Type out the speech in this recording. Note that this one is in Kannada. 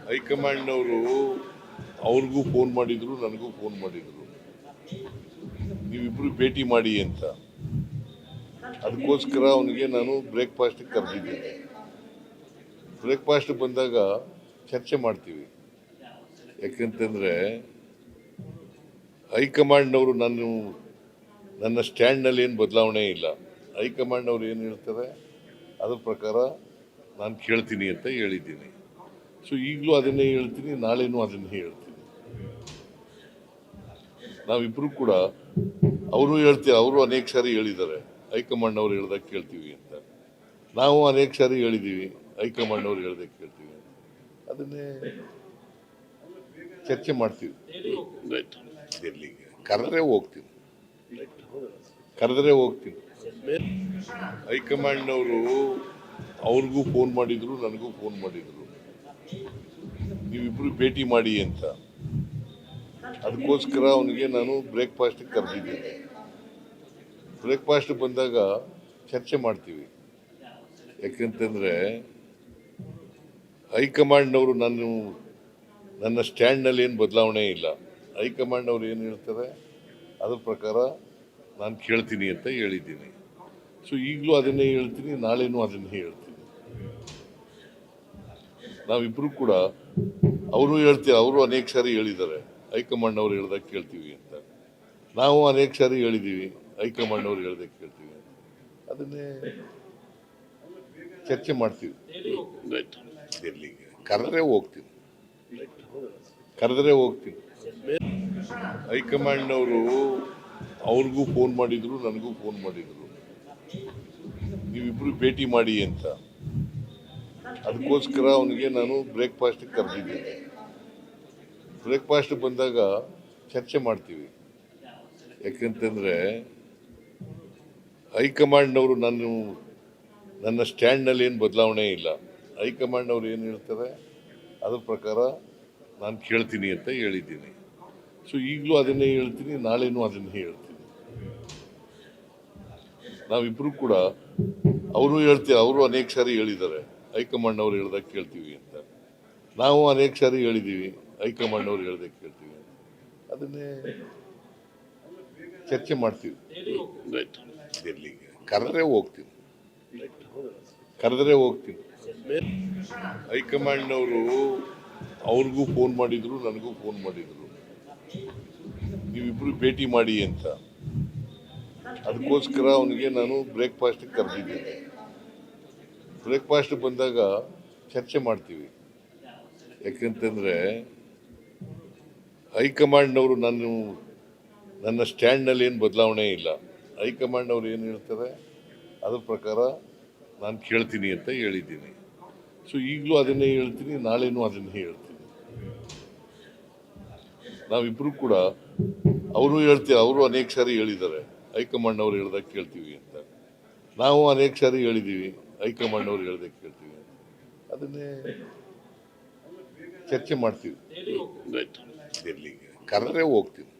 ಹೈಕಮಾಂಡ್ನವರು ಅವ್ರಿಗೂ ಫೋನ್ ಮಾಡಿದ್ರು, ನನಗೂ ಫೋನ್ ಮಾಡಿದ್ರು, ನೀವಿಬ್ರು ಭೇಟಿ ಮಾಡಿ ಅಂತ. ಅದಕ್ಕೋಸ್ಕರ ಅವನಿಗೆ ನಾನು ಬ್ರೇಕ್ಫಾಸ್ಟ್ ಕರೆದಿದ್ದೇನೆ. ಬ್ರೇಕ್ಫಾಸ್ಟ್ ಬಂದಾಗ ಚರ್ಚೆ ಮಾಡ್ತೀವಿ. ಯಾಕಂತಂದ್ರೆ ಹೈಕಮಾಂಡ್ನವರು ನನ್ನ ಸ್ಟ್ಯಾಂಡ್ನಲ್ಲಿ ಏನು ಬದಲಾವಣೆ ಇಲ್ಲ. ಹೈಕಮಾಂಡ್ನವ್ರು ಏನು ಹೇಳ್ತಾರೆ ಅದ್ರ ಪ್ರಕಾರ ನಾನು ಕೇಳ್ತೀನಿ ಅಂತ ಹೇಳಿದ್ದೀನಿ. ಸೊ ಈಗಲೂ ಅದನ್ನೇ ಹೇಳ್ತೀನಿ, ನಾಳೆನೂ ಅದನ್ನೇ ಹೇಳ್ತೀನಿ. ನಾವಿಬ್ರು ಕೂಡ ಅವರು ಅನೇಕ ಸಾರಿ ಹೇಳಿದ್ದಾರೆ ಹೈಕಮಾಂಡ್ ಅವ್ರು ಹೇಳ್ದಾಗ ಕೇಳ್ತೀವಿ ಅಂತ. ನಾವು ಅನೇಕ ಸಾರಿ ಹೇಳಿದ್ದೀವಿ ಹೈಕಮಾಂಡ್ ಅವ್ರು ಹೇಳ್ದಾಗ ಕೇಳ್ತೀವಿ ಅಂತ. ಅದನ್ನೇ ಚರ್ಚೆ ಮಾಡ್ತೀವಿ. ಡೆಲ್ಲಿಗೆ ಕರೆದ್ರೆ ಹೋಗ್ತೀನಿ. ಹೈಕಮಾಂಡ್ನವರು ಅವ್ರಿಗೂ ಫೋನ್ ಮಾಡಿದ್ರು, ನನಗೂ ಫೋನ್ ಮಾಡಿದ್ರು, ನೀವಿಬ್ರು ಭೇಟಿ ಮಾಡಿ ಅಂತ. ಅದಕ್ಕೋಸ್ಕರ ಅವನಿಗೆ ನಾನು ಬ್ರೇಕ್ಫಾಸ್ಟ್ ಕರೆದಿದ್ದೇನೆ. ಬ್ರೇಕ್ಫಾಸ್ಟ್ ಬಂದಾಗ ಚರ್ಚೆ ಮಾಡ್ತೀವಿ. ಯಾಕಂತಂದ್ರೆ ಹೈಕಮಾಂಡ್ನವರು ನನ್ನ ಸ್ಟ್ಯಾಂಡ್ನಲ್ಲಿ ಏನು ಬದಲಾವಣೆ ಇಲ್ಲ. ಹೈಕಮಾಂಡ್ನವ್ರು ಏನು ಹೇಳ್ತಾರೆ ಅದ್ರ ಪ್ರಕಾರ ನಾನು ಕೇಳ್ತೀನಿ ಅಂತ ಹೇಳಿದ್ದೀನಿ. ಸೊ ಈಗಲೂ ಅದನ್ನೇ ಹೇಳ್ತೀನಿ, ನಾಳೆನೂ ಅದನ್ನೇ ಹೇಳ್ತೀನಿ. ನಾವಿಬ್ರು ಕೂಡ ಅವರು ಅನೇಕ ಸಾರಿ ಹೇಳಿದ್ದಾರೆ ಹೈಕಮಾಂಡ್ ಅವ್ರು ಹೇಳ್ದಾಗ ಕೇಳ್ತೀವಿ ಅಂತ. ನಾವು ಅನೇಕ ಸಾರಿ ಹೇಳಿದ್ದೀವಿ ಹೈಕಮಾಂಡ್ ಅವ್ರು ಹೇಳ್ದಾಗ ಕೇಳ್ತೀವಿ ಅಂತ. ಅದನ್ನೇ ಚರ್ಚೆ ಮಾಡ್ತೀವಿ. ಡೆಲ್ಲಿಗೆ ಕರೆದ್ರೆ ಹೋಗ್ತೀನಿ. ಹೈಕಮಾಂಡ್ನವರು ಅವ್ರಿಗೂ ಫೋನ್ ಮಾಡಿದ್ರು, ನನಗೂ ಫೋನ್ ಮಾಡಿದ್ರು, ನೀವಿಬ್ರು ಭೇಟಿ ಮಾಡಿ ಅಂತ. ಅದಕ್ಕೋಸ್ಕರ ಅವನಿಗೆ ನಾನು ಬ್ರೇಕ್ಫಾಸ್ಟ್ ಕರೆದಿದ್ದೇನೆ. ಬ್ರೇಕ್ಫಾಸ್ಟ್ ಬಂದಾಗ ಚರ್ಚೆ ಮಾಡ್ತೀವಿ. ಯಾಕಂತಂದ್ರೆ ಹೈಕಮಾಂಡ್ನವರು ನನ್ನ ಸ್ಟ್ಯಾಂಡ್ನಲ್ಲಿ ಏನು ಬದಲಾವಣೆ ಇಲ್ಲ. ಹೈಕಮಾಂಡ್ನವ್ರು ಏನು ಹೇಳ್ತಾರೆ ಅದ್ರ ಪ್ರಕಾರ ನಾನು ಕೇಳ್ತೀನಿ ಅಂತ ಹೇಳಿದ್ದೀನಿ. ಸೊ ಈಗಲೂ ಅದನ್ನೇ ಹೇಳ್ತೀನಿ, ನಾಳೆನೂ ಅದನ್ನೇ ಹೇಳ್ತೀನಿ. ನಾವಿಬ್ರು ಕೂಡ ಅವರು ಅನೇಕ ಸಾರಿ ಹೇಳಿದ್ದಾರೆ ಹೈಕಮಾಂಡ್ ಅವ್ರು ಹೇಳ್ದಾಗ ಕೇಳ್ತೀವಿ ಅಂತ. ನಾವು ಅನೇಕ ಸಾರಿ ಹೇಳಿದ್ದೀವಿ ಹೈಕಮಾಂಡ್ ಅವ್ರು ಹೇಳ್ದಾಗ ಕೇಳ್ತೀವಿ ಅಂತ. ಅದನ್ನೇ ಚರ್ಚೆ ಮಾಡ್ತೀವಿ. ಡೆಲ್ಲಿಗೆ ಕರೆದ್ರೆ ಹೋಗ್ತೀನಿ. ಹೈಕಮಾಂಡ್ನವರು ಅವ್ರಿಗೂ ಫೋನ್ ಮಾಡಿದ್ರು, ನನಗೂ ಫೋನ್ ಮಾಡಿದ್ರು, ನೀವಿಬ್ರು ಭೇಟಿ ಮಾಡಿ ಅಂತ. ಅದಕ್ಕೋಸ್ಕರ ಅವನಿಗೆ ನಾನು ಬ್ರೇಕ್ಫಾಸ್ಟ್ ಕರೆದಿದ್ದೇನೆ. ಬ್ರೇಕ್ಫಾಸ್ಟ್ ಬಂದಾಗ ಚರ್ಚೆ ಮಾಡ್ತೀವಿ. ಯಾಕಂತಂದ್ರೆ ಹೈಕಮಾಂಡ್ನವರು ನನ್ನ ಸ್ಟ್ಯಾಂಡ್ನಲ್ಲಿ ಏನು ಬದಲಾವಣೆ ಇಲ್ಲ. ಹೈಕಮಾಂಡ್ ಅವ್ರು ಏನು ಹೇಳ್ತಾರೆ ಅದ್ರ ಪ್ರಕಾರ ನಾನು ಕೇಳ್ತೀನಿ ಅಂತ ಹೇಳಿದ್ದೀನಿ. ಸೊ ಈಗಲೂ ಅದನ್ನೇ ಹೇಳ್ತೀನಿ, ನಾಳೆನೂ ಅದನ್ನೇ ಹೇಳ್ತೀನಿ. ನಾವಿಬ್ರು ಕೂಡ ಅವರು ಅನೇಕ ಸಾರಿ ಹೇಳಿದ್ದಾರೆ ಹೈಕಮಾಂಡ್ ಅವ್ರು ಹೇಳ್ದಾಗ ಕೇಳ್ತೀವಿ ಅಂತ. ನಾವು ಅನೇಕ ಸಾರಿ ಹೇಳಿದ್ದೀವಿ ಹೈಕಮಾಂಡ್ ಅವ್ರು ಹೇಳ್ದಾಗ ಕೇಳ್ತೀವಿ ಅಂತ. ಅದನ್ನೇ ಚರ್ಚೆ ಮಾಡ್ತೀವಿ. ಡೆಲ್ಲಿಗೆ ಕರೆದ್ರೆ ಹೋಗ್ತೀನಿ.